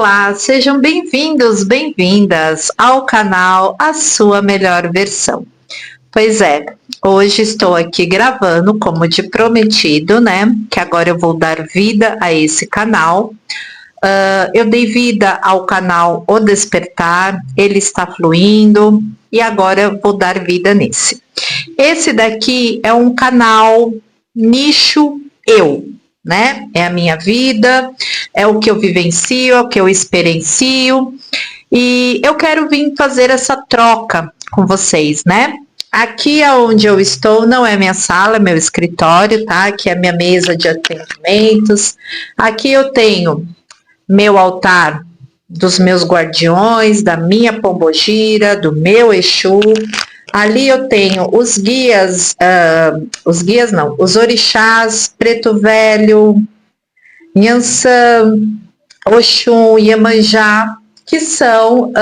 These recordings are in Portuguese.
Olá, sejam bem-vindos, bem-vindas ao canal A Sua Melhor Versão. Pois é, hoje estou aqui gravando, como de prometido, né? Que agora eu vou dar vida a esse canal. Eu dei vida ao canal O Despertar, ele está fluindo e agora eu vou dar vida nesse. Esse daqui é um canal nicho eu, né? É a minha vida, é o que eu vivencio, é o que eu experiencio e eu quero vir fazer essa troca com vocês, né? Aqui onde eu estou não é minha sala, é meu escritório, tá? Aqui é minha mesa de atendimentos. Aqui eu tenho meu altar dos meus guardiões, da minha pombogira, do meu Exu. Ali eu tenho os guias, os orixás, Preto Velho, Nhançã, Oxum, Iemanjá, que são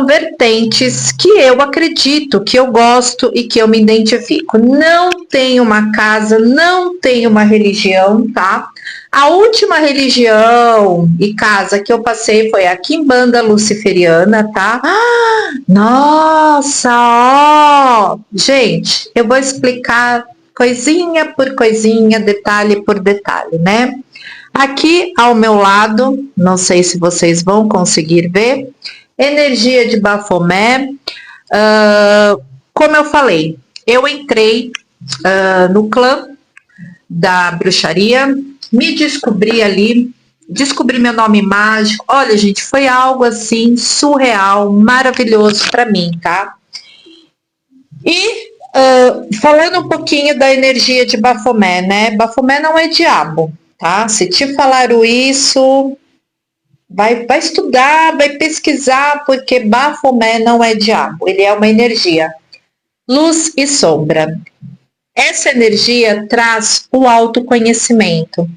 vertentes que eu acredito, que eu gosto e que eu me identifico. Não tenho uma casa, não tenho uma religião, tá? A última religião e casa que eu passei foi a Quimbanda Luciferiana, tá? Nossa, ó! Gente, eu vou explicar coisinha por coisinha, detalhe por detalhe, né? Aqui ao meu lado, não sei se vocês vão conseguir ver, energia de Bafomé. Como eu falei, eu entrei no clã da bruxaria, me descobri ali, descobri meu nome mágico. Olha, gente, foi algo assim surreal, maravilhoso para mim, tá? E falando um pouquinho da energia de Bafomé, né? Bafomé não é diabo, tá? Se te falaram isso, vai estudar, vai pesquisar, porque Bafomé não é diabo, ele é uma energia, luz e sombra. Essa energia traz o autoconhecimento.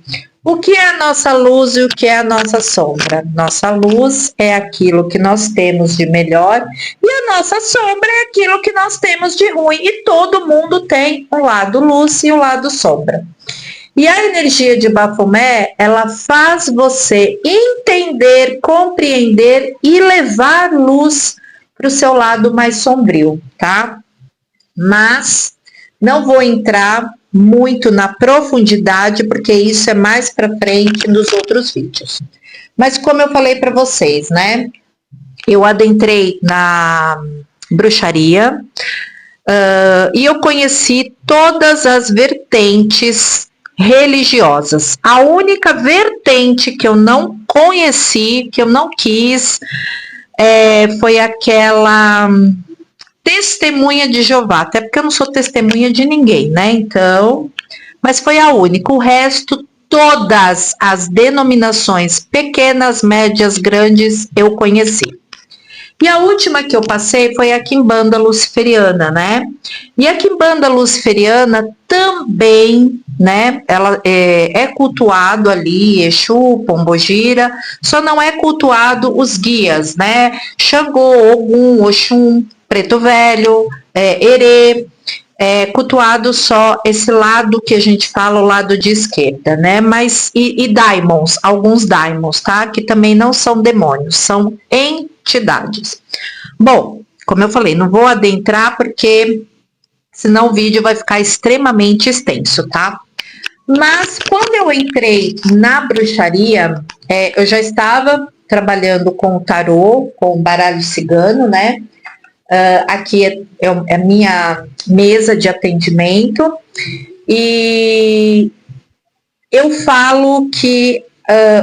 O que é a nossa luz e o que é a nossa sombra? Nossa luz é aquilo que nós temos de melhor e a nossa sombra é aquilo que nós temos de ruim. E todo mundo tem o lado luz e o lado sombra. E a energia de Bafomé, ela faz você entender, compreender e levar luz para o seu lado mais sombrio, tá? Mas não vou entrar muito na profundidade, porque isso é mais para frente nos outros vídeos. Mas como eu falei para vocês, né? Eu adentrei na bruxaria e eu conheci todas as vertentes religiosas. A única vertente que eu não conheci, que eu não quis, foi aquela testemunha de Jeová, até porque eu não sou testemunha de ninguém, né? Então, mas foi a única. O resto, todas as denominações, pequenas, médias, grandes, eu conheci. E a última que eu passei foi a Quimbanda Luciferiana, né? E a Quimbanda Luciferiana também, né? Ela é cultuado ali, Exu, Pombogira, só não é cultuado os guias, né? Xangô, Ogum, Oxum, Preto Velho, Herê, cultuado só esse lado que a gente fala, o lado de esquerda, né? Mas, e daimons, alguns daimons, tá? Que também não são demônios, são entidades. Bom, como eu falei, não vou adentrar porque senão o vídeo vai ficar extremamente extenso, tá? Mas quando eu entrei na bruxaria, eu já estava trabalhando com o tarô, com o baralho cigano, né? Aqui é a minha mesa de atendimento e eu falo que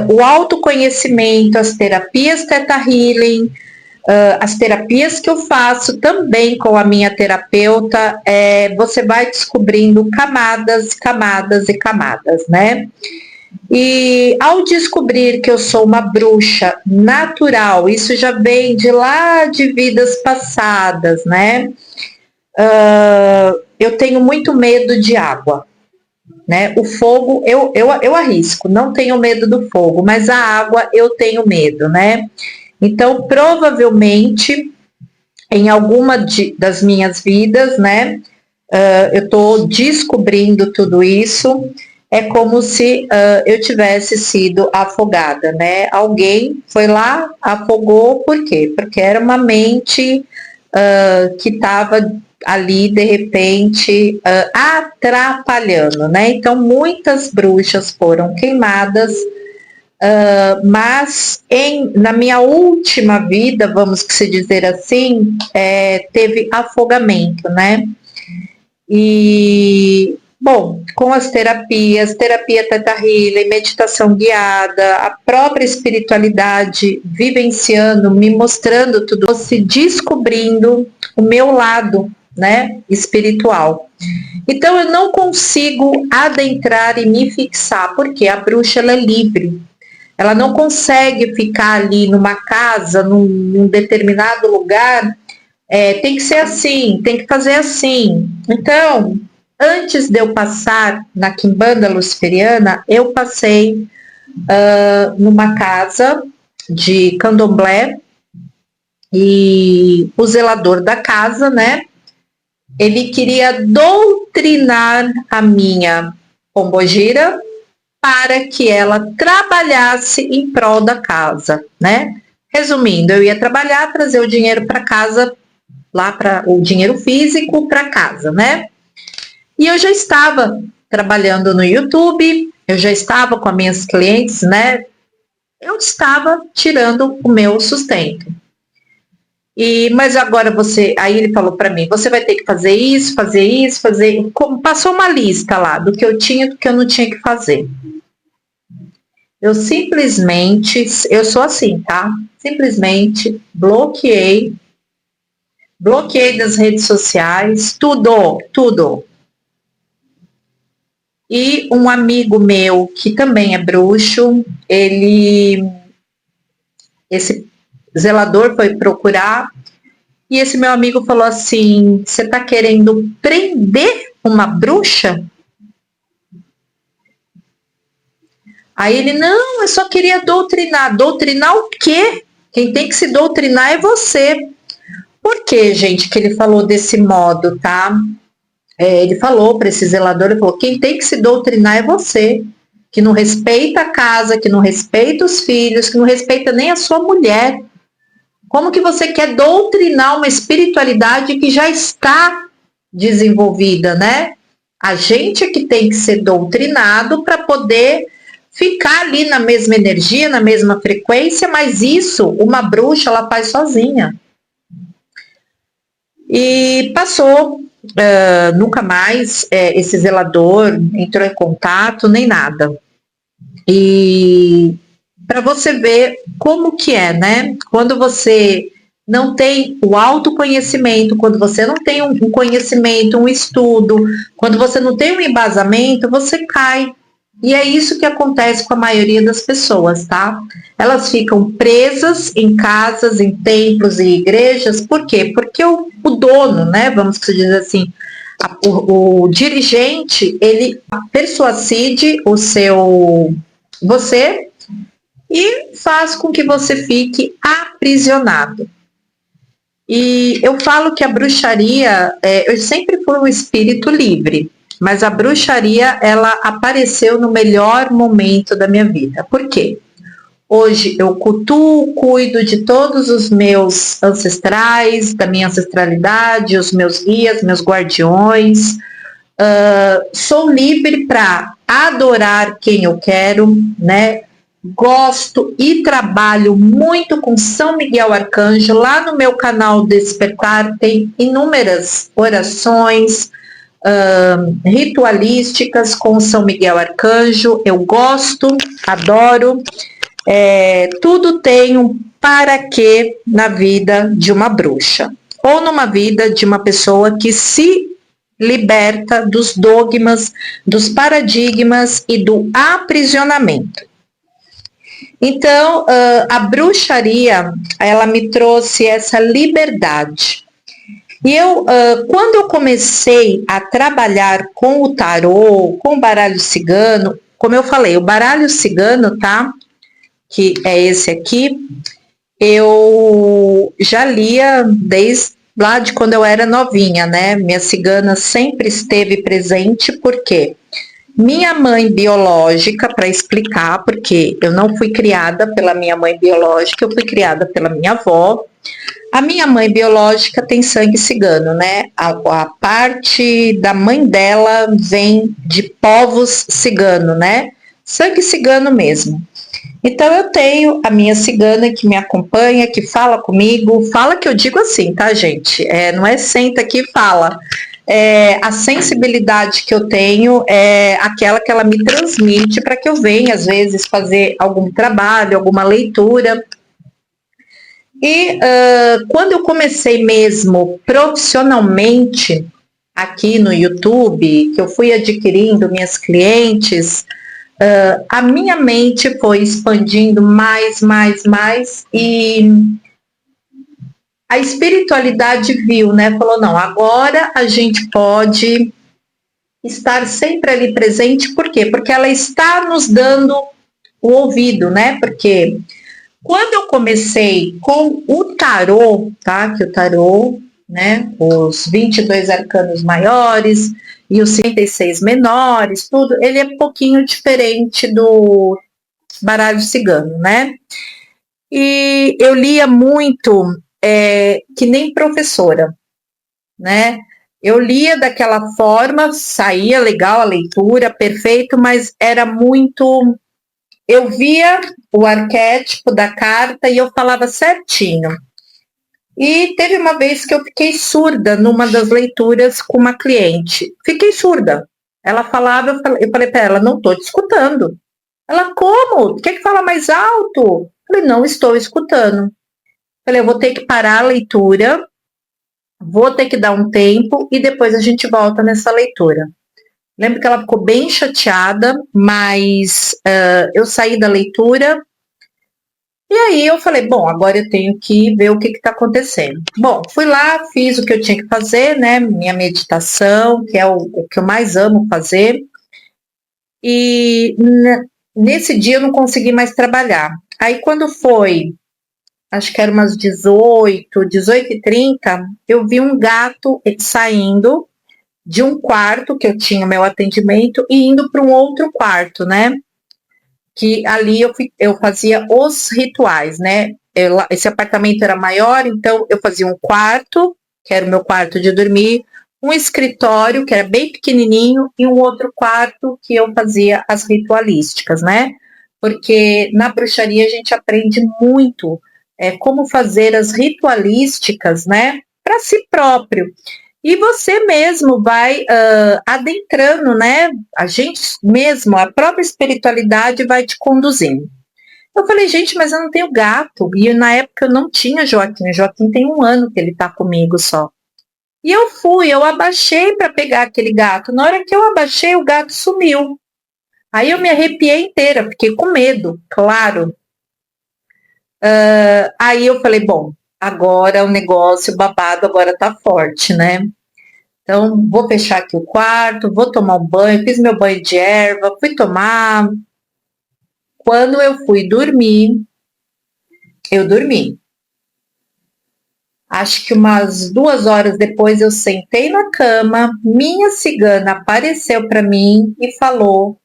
o autoconhecimento, as terapias Theta Healing, as terapias que eu faço também com a minha terapeuta, você vai descobrindo camadas, camadas e camadas, né? E ao descobrir que eu sou uma bruxa natural, isso já vem de lá de vidas passadas, né? Eu tenho muito medo de água, né? O fogo, eu arrisco, não tenho medo do fogo, mas a água eu tenho medo, né? Então, provavelmente, em alguma das minhas vidas, né? Eu estou descobrindo tudo isso. é como se eu tivesse sido afogada, né? Alguém foi lá, afogou, por quê? Porque era uma mente que estava ali, de repente, atrapalhando, né? Então, muitas bruxas foram queimadas, mas na minha última vida, vamos se dizer assim, teve afogamento, né? E, bom, com as terapias, terapia Theta Healing, meditação guiada, a própria espiritualidade vivenciando, me mostrando tudo, se descobrindo o meu lado, né, espiritual. Então eu não consigo adentrar e me fixar, porque a bruxa ela é livre. Ela não consegue ficar ali numa casa, num determinado lugar. Tem que ser assim, tem que fazer assim. Então, antes de eu passar na Quimbanda Luciferiana, eu passei numa casa de candomblé e o zelador da casa, né? Ele queria doutrinar a minha pombogira para que ela trabalhasse em prol da casa, né? Resumindo, eu ia trabalhar, trazer o dinheiro para casa, lá para o dinheiro físico para casa, né? E eu já estava trabalhando no YouTube, eu já estava com as minhas clientes, né? Eu estava tirando o meu sustento. Mas agora aí ele falou para mim, você vai ter que fazer isso, fazer isso, fazer. Passou uma lista lá do que eu tinha e do que eu não tinha que fazer. Eu simplesmente, eu sou assim, tá? Simplesmente bloqueei das redes sociais, tudo. E um amigo meu, que também é bruxo, esse zelador foi procurar, e esse meu amigo falou assim, você tá querendo prender uma bruxa? Aí ele, não, eu só queria doutrinar. Doutrinar o quê? Quem tem que se doutrinar é você. Por que, gente, que ele falou desse modo, tá? Ele falou para esse zelador, ele falou, quem tem que se doutrinar é você, que não respeita a casa, que não respeita os filhos, que não respeita nem a sua mulher. Como que você quer doutrinar uma espiritualidade que já está desenvolvida, né? A gente é que tem que ser doutrinado para poder ficar ali na mesma energia, na mesma frequência, mas isso, uma bruxa, ela faz sozinha. E passou, nunca mais esse zelador entrou em contato, nem nada. E para você ver como que é, né? Quando você não tem o autoconhecimento, quando você não tem um conhecimento, um estudo, quando você não tem um embasamento, você cai. E é isso que acontece com a maioria das pessoas, tá? Elas ficam presas em casas, em templos e igrejas. Por quê? Porque o dono, né? Vamos dizer assim, o dirigente, ele persuade você e faz com que você fique aprisionado. E eu falo que a bruxaria, eu sempre fui um espírito livre, mas a bruxaria, ela apareceu no melhor momento da minha vida. Por quê? Hoje eu cultuo, cuido de todos os meus ancestrais, da minha ancestralidade, os meus guias, meus guardiões. Sou livre para adorar quem eu quero, né? Gosto e trabalho muito com São Miguel Arcanjo. Lá no meu canal Despertar tem inúmeras orações ritualísticas com São Miguel Arcanjo. Eu gosto, adoro. Tudo tem um para quê na vida de uma bruxa, ou numa vida de uma pessoa que se liberta dos dogmas, dos paradigmas e do aprisionamento. Então, a bruxaria, ela me trouxe essa liberdade. E quando eu comecei a trabalhar com o tarô, com o baralho cigano, como eu falei, o baralho cigano, tá? Que é esse aqui, eu já lia desde lá de quando eu era novinha, né? Minha cigana sempre esteve presente, por quê? Minha mãe biológica, para explicar, porque eu não fui criada pela minha mãe biológica, eu fui criada pela minha avó. A minha mãe biológica tem sangue cigano, né? A parte da mãe dela vem de povos cigano, né? Sangue cigano mesmo. Então eu tenho a minha cigana que me acompanha, que fala comigo, fala que eu digo assim, tá, gente? Não é senta aqui e fala. A sensibilidade que eu tenho é aquela que ela me transmite para que eu venha, às vezes, fazer algum trabalho, alguma leitura. E quando eu comecei mesmo profissionalmente aqui no YouTube, que eu fui adquirindo minhas clientes, a minha mente foi expandindo mais, e a espiritualidade viu, né? Falou, não, agora a gente pode estar sempre ali presente, por quê? Porque ela está nos dando o ouvido, né? Porque quando eu comecei com o tarô, tá? Que o tarô, né? Os 22 arcanos maiores e os 56 menores, tudo, ele é um pouquinho diferente do baralho cigano, né? E eu lia muito que nem professora, né? Eu lia daquela forma, saía legal a leitura, perfeito, mas era muito. Eu via o arquétipo da carta e eu falava certinho. E teve uma vez que eu fiquei surda numa das leituras com uma cliente. Fiquei surda. Ela falava, eu falei para ela, não estou te escutando. Ela, como? Quer que fala mais alto? Eu falei, não estou escutando. Eu falei, eu vou ter que parar a leitura, vou ter que dar um tempo e depois a gente volta nessa leitura. Lembro que ela ficou bem chateada, mas eu saí da leitura e aí eu falei, bom, agora eu tenho que ver o que está acontecendo. Bom, fui lá, fiz o que eu tinha que fazer, né? Minha meditação, que é o que eu mais amo fazer. E nesse dia eu não consegui mais trabalhar. Aí quando foi, acho que era umas 18h30, eu vi um gato saindo de um quarto que eu tinha meu atendimento e indo para um outro quarto, né? Que ali eu fazia os rituais, né? Esse apartamento era maior, então eu fazia um quarto, que era o meu quarto de dormir, um escritório, que era bem pequenininho, e um outro quarto que eu fazia as ritualísticas, né? Porque na bruxaria a gente aprende muito como fazer as ritualísticas, né? Para si próprio. E você mesmo vai adentrando, né? A gente mesmo, a própria espiritualidade vai te conduzindo. Eu falei, gente, mas eu não tenho gato. E na época eu não tinha Joaquim. O Joaquim tem 1 ano que ele tá comigo só. E eu abaixei para pegar aquele gato. Na hora que eu abaixei, o gato sumiu. Aí eu me arrepiei inteira, fiquei com medo, claro. Aí eu falei, bom, agora o negócio, o babado agora tá forte, né? Então, vou fechar aqui o quarto, vou tomar um banho, fiz meu banho de erva, fui tomar. Quando eu fui dormir, eu dormi. Acho que umas 2 horas depois eu sentei na cama, minha cigana apareceu para mim e falou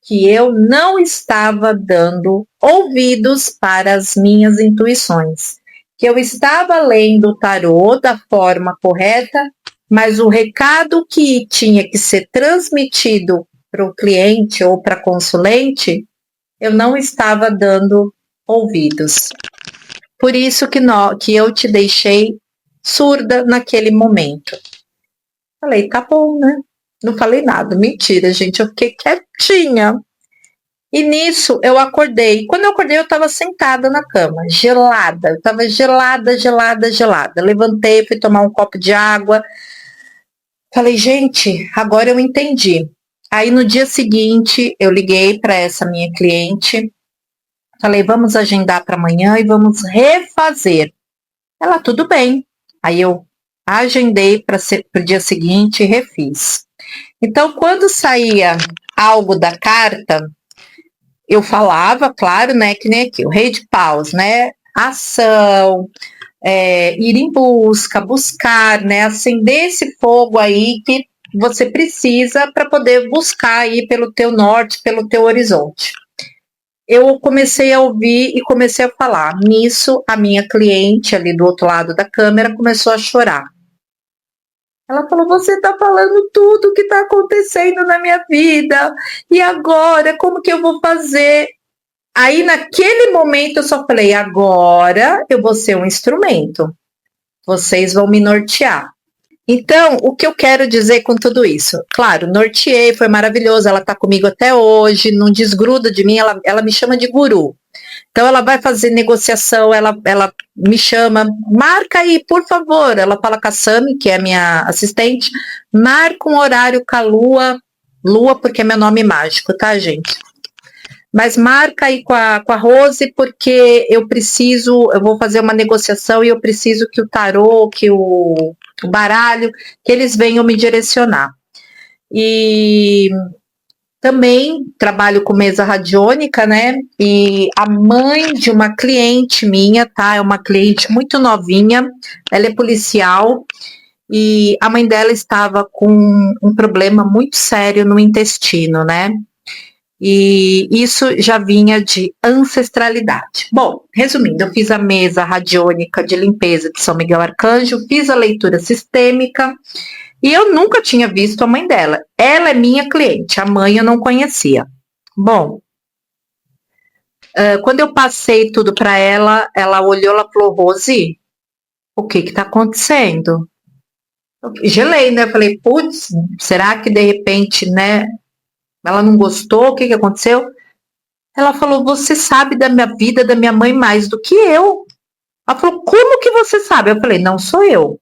que eu não estava dando ouvidos para as minhas intuições, que eu estava lendo o tarô da forma correta, mas o recado que tinha que ser transmitido para o cliente ou para a consulente, eu não estava dando ouvidos. Por isso que eu te deixei surda naquele momento. Falei, tá bom, né? Não falei nada, mentira, gente, eu fiquei quietinha. E nisso eu acordei. Quando eu acordei, eu estava sentada na cama, gelada. Eu estava gelada. Levantei, fui tomar um copo de água. Falei, gente, agora eu entendi. Aí no dia seguinte, eu liguei para essa minha cliente. Falei, vamos agendar para amanhã e vamos refazer. Ela, tudo bem. Aí eu agendei para o dia seguinte e refiz. Então, quando saía algo da carta, eu falava, claro, né, que nem aqui, o rei de paus, né, ação, ir em busca, buscar, né, acender esse fogo aí que você precisa para poder buscar aí pelo teu norte, pelo teu horizonte. Eu comecei a ouvir e comecei a falar. Nisso, a minha cliente ali do outro lado da câmera começou a chorar. Ela falou: você está falando tudo o que está acontecendo na minha vida, e agora, como que eu vou fazer? Aí, naquele momento, eu só falei: agora eu vou ser um instrumento, vocês vão me nortear. Então, o que eu quero dizer com tudo isso? Claro, norteei, foi maravilhoso, ela está comigo até hoje, não desgruda de mim, ela me chama de guru. Então, ela vai fazer negociação, ela me chama, marca aí, por favor. Ela fala com a Sami, que é minha assistente, marca um horário com a Lua, porque é meu nome mágico, tá, gente? Mas marca aí com a Rose, porque eu vou fazer uma negociação e eu preciso que o tarô, que o baralho, que eles venham me direcionar. E também trabalho com mesa radiônica, né? E a mãe de uma cliente minha, tá? É uma cliente muito novinha, ela é policial e a mãe dela estava com um problema muito sério no intestino, né? E isso já vinha de ancestralidade. Bom, resumindo, eu fiz a mesa radiônica de limpeza de São Miguel Arcanjo, fiz a leitura sistêmica e eu nunca tinha visto a mãe dela. Ela é minha cliente, a mãe eu não conhecia. Bom, quando eu passei tudo para ela, ela olhou, ela falou: Rose, o que está acontecendo? Eu gelei, né? Falei: putz, será que de repente, né? Ela não gostou? O que aconteceu? Ela falou: você sabe da minha vida, da minha mãe mais do que eu. Ela falou: como que você sabe? Eu falei: não sou eu.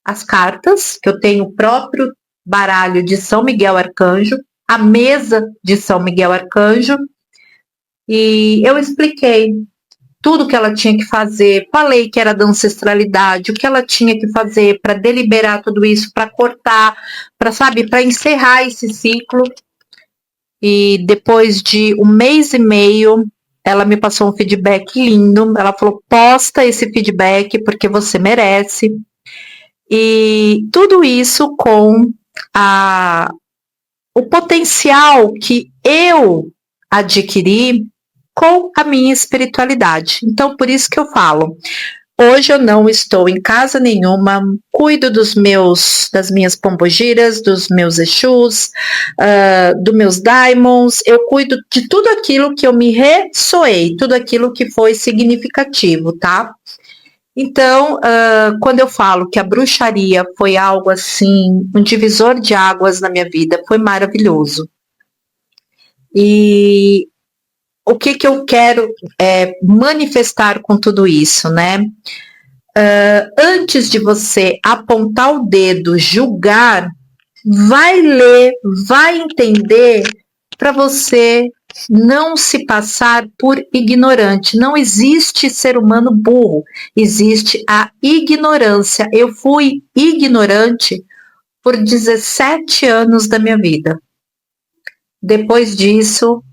As cartas, que eu tenho o próprio baralho de São Miguel Arcanjo, a mesa de São Miguel Arcanjo, e eu expliquei tudo que ela tinha que fazer, falei que era da ancestralidade, o que ela tinha que fazer para deliberar tudo isso, para cortar, para encerrar esse ciclo. E depois de 1 mês e meio, ela me passou um feedback lindo. Ela falou: posta esse feedback porque você merece. E tudo isso com o potencial que eu adquiri com a minha espiritualidade. Então, por isso que eu falo, hoje eu não estou em casa nenhuma, cuido das minhas pombogiras, dos meus exus, dos meus daimons, eu cuido de tudo aquilo que eu me ressoei, tudo aquilo que foi significativo, tá? Então, quando eu falo que a bruxaria foi algo assim, um divisor de águas na minha vida, foi maravilhoso. E o que eu quero manifestar com tudo isso, né? Antes de você apontar o dedo, julgar, vai ler, vai entender para você não se passar por ignorante. Não existe ser humano burro, existe a ignorância. Eu fui ignorante por 17 anos da minha vida. Depois disso,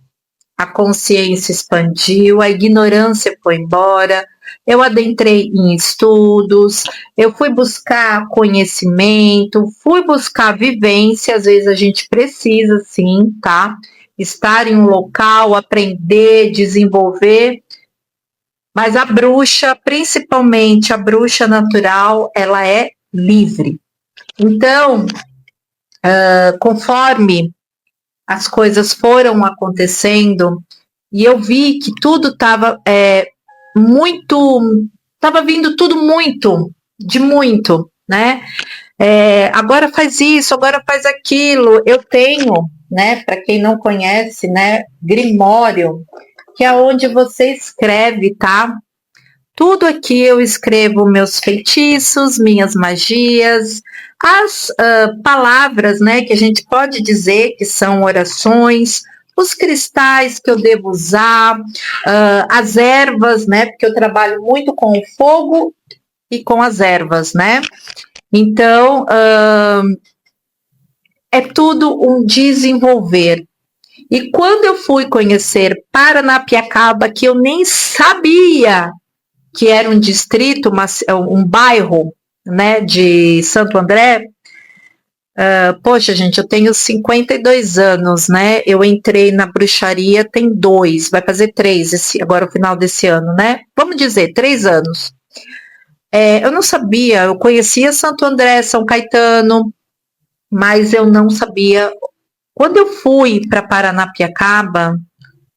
a consciência expandiu, a ignorância foi embora, eu adentrei em estudos, eu fui buscar conhecimento, fui buscar vivência, às vezes a gente precisa sim, tá? Estar em um local, aprender, desenvolver, mas a bruxa, principalmente a bruxa natural, ela é livre. Então, conforme as coisas foram acontecendo, e eu vi que tudo estava estava vindo tudo de muito, né? Agora faz isso, agora faz aquilo. Eu tenho, né, para quem não conhece, né, Grimório, que é onde você escreve, tá? Tudo aqui eu escrevo meus feitiços, minhas magias, as palavras, né, que a gente pode dizer que são orações, os cristais que eu devo usar, as ervas, né, porque eu trabalho muito com o fogo e com as ervas, né? Então, é tudo um desenvolver. E quando eu fui conhecer Paranapiacaba, que eu nem sabia que era um distrito, um bairro, né, de Santo André, Poxa, gente, eu tenho 52 anos, né? Eu entrei na bruxaria tem 2, vai fazer 3 agora o final desse ano, né? Vamos dizer, 3 anos. Eu não sabia, eu conhecia Santo André, São Caetano, mas eu não sabia. Quando eu fui para Paranapiacaba,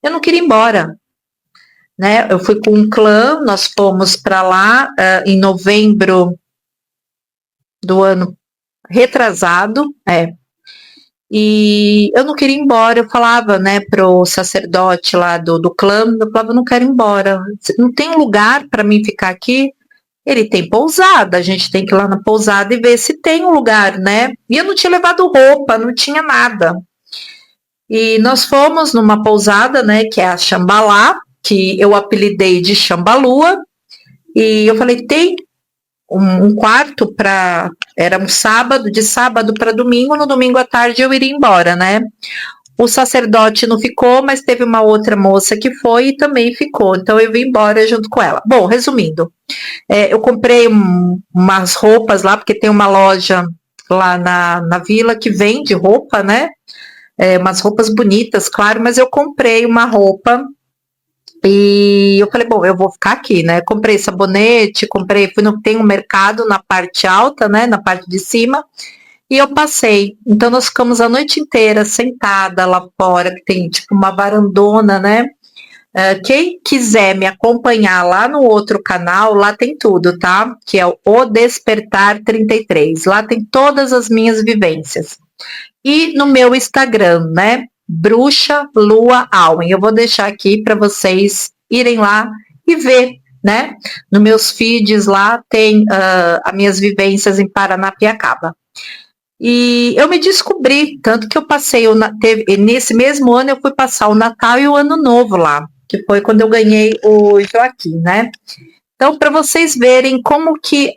eu não queria ir embora, né? Eu fui com um clã, nós fomos para lá em novembro do ano retrasado, e eu não queria ir embora. Eu falava, né, pro sacerdote lá do clã, eu falava, eu não quero ir embora, não tem lugar para mim ficar aqui. Ele tem pousada, a gente tem que ir lá na pousada e ver se tem um lugar, né? E eu não tinha levado roupa, não tinha nada. E nós fomos numa pousada, né, que é a Xambalá, que eu apelidei de Xambalua, e eu falei, tem um quarto para... Era um sábado, de sábado para domingo, no domingo à tarde eu iria embora, né? O sacerdote não ficou, mas teve uma outra moça que foi e também ficou, então eu vim embora junto com ela. Bom, resumindo, eu comprei umas roupas lá, porque tem uma loja lá na vila que vende roupa, né? Umas roupas bonitas, claro, mas eu comprei uma roupa e eu falei, bom, eu vou ficar aqui, né? Comprei sabonete, tem um mercado na parte alta, né? Na parte de cima, e eu passei. Então nós ficamos a noite inteira sentada lá fora, que tem tipo uma varandona, né? Quem quiser me acompanhar lá no outro canal, lá tem tudo, tá? Que é o Despertar 33. Lá tem todas as minhas vivências. E no meu Instagram, né? Bruxa Lua Alwen. Eu vou deixar aqui para vocês irem lá e ver, né? Nos meus feeds lá tem as minhas vivências em Paranapiacaba. E eu me descobri, tanto que eu passei, nesse mesmo ano eu fui passar o Natal e o Ano Novo lá, que foi quando eu ganhei o Joaquim, né? Então, para vocês verem como que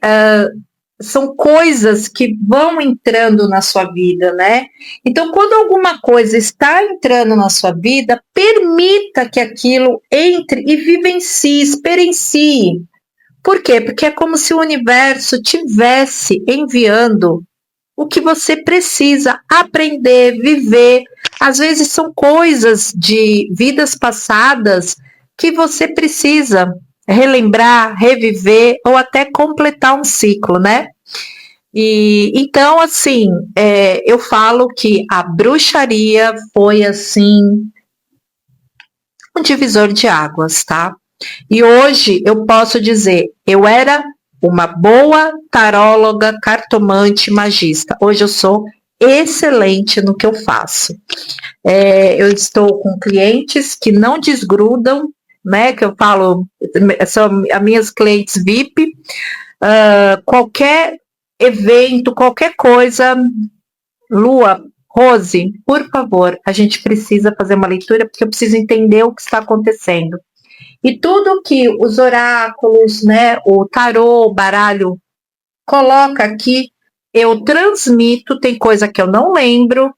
são coisas que vão entrando na sua vida, né? Então, quando alguma coisa está entrando na sua vida, permita que aquilo entre e vivencie, experiencie. Por quê? Porque é como se o universo tivesse enviando o que você precisa aprender, viver. Às vezes são coisas de vidas passadas que você precisa relembrar, reviver ou até completar um ciclo, né? E então, assim, eu falo que a bruxaria foi assim um divisor de águas, tá? E hoje eu posso dizer, eu era uma boa taróloga, cartomante, magista. Hoje eu sou excelente no que eu faço. Eu estou com clientes que não desgrudam, né? Que eu falo, são as minhas clientes VIP. Qualquer evento, qualquer coisa, Lua, Rose, por favor, a gente precisa fazer uma leitura porque eu preciso entender o que está acontecendo. E tudo que os oráculos, né, o tarô, o baralho coloca aqui, eu transmito. Tem coisa que eu não lembro.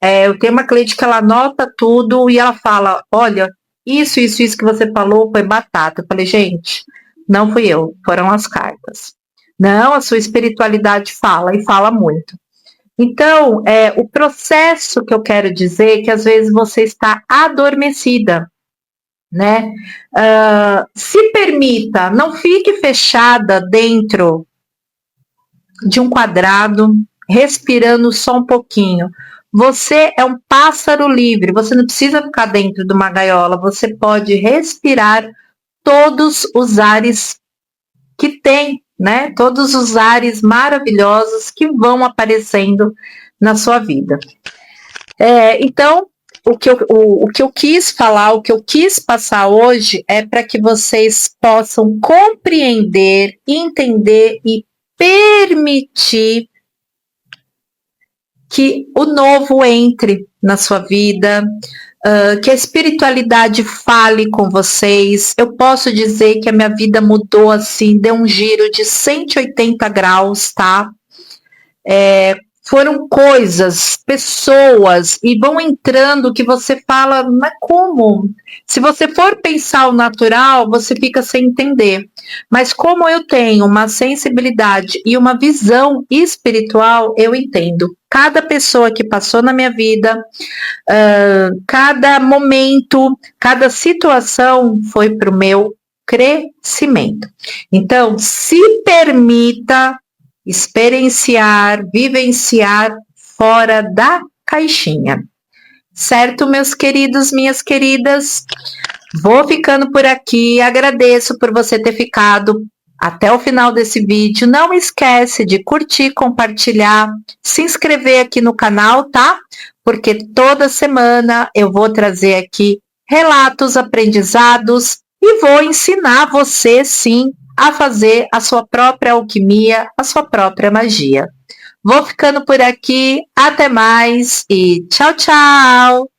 Eu tenho uma cliente que ela anota tudo e ela fala, olha, isso que você falou foi batata. Eu falei, gente, não fui eu, foram as cartas. Não, a sua espiritualidade fala e fala muito. Então, o processo que eu quero dizer é que às vezes você está adormecida, né? Se permita, não fique fechada dentro de um quadrado, respirando só um pouquinho. Você é um pássaro livre, você não precisa ficar dentro de uma gaiola, você pode respirar todos os ares que tem, né? Todos os ares maravilhosos que vão aparecendo na sua vida. Então, o que eu quis falar, o que eu quis passar hoje é para que vocês possam compreender, entender e permitir que o novo entre na sua vida, que a espiritualidade fale com vocês. Eu posso dizer que a minha vida mudou assim, deu um giro de 180 graus, tá? foram coisas, pessoas, e vão entrando que você fala, mas como? Se você for pensar o natural, você fica sem entender. Mas como eu tenho uma sensibilidade e uma visão espiritual, eu entendo. Cada pessoa que passou na minha vida, cada momento, cada situação foi para o meu crescimento. Então, se permita experienciar, vivenciar fora da caixinha. Certo, meus queridos, minhas queridas? Vou ficando por aqui. Agradeço por você ter ficado até o final desse vídeo. Não esquece de curtir, compartilhar, se inscrever aqui no canal, tá? Porque toda semana eu vou trazer aqui relatos, aprendizados e vou ensinar você, sim, a fazer a sua própria alquimia, a sua própria magia. Vou ficando por aqui. Até mais e tchau, tchau!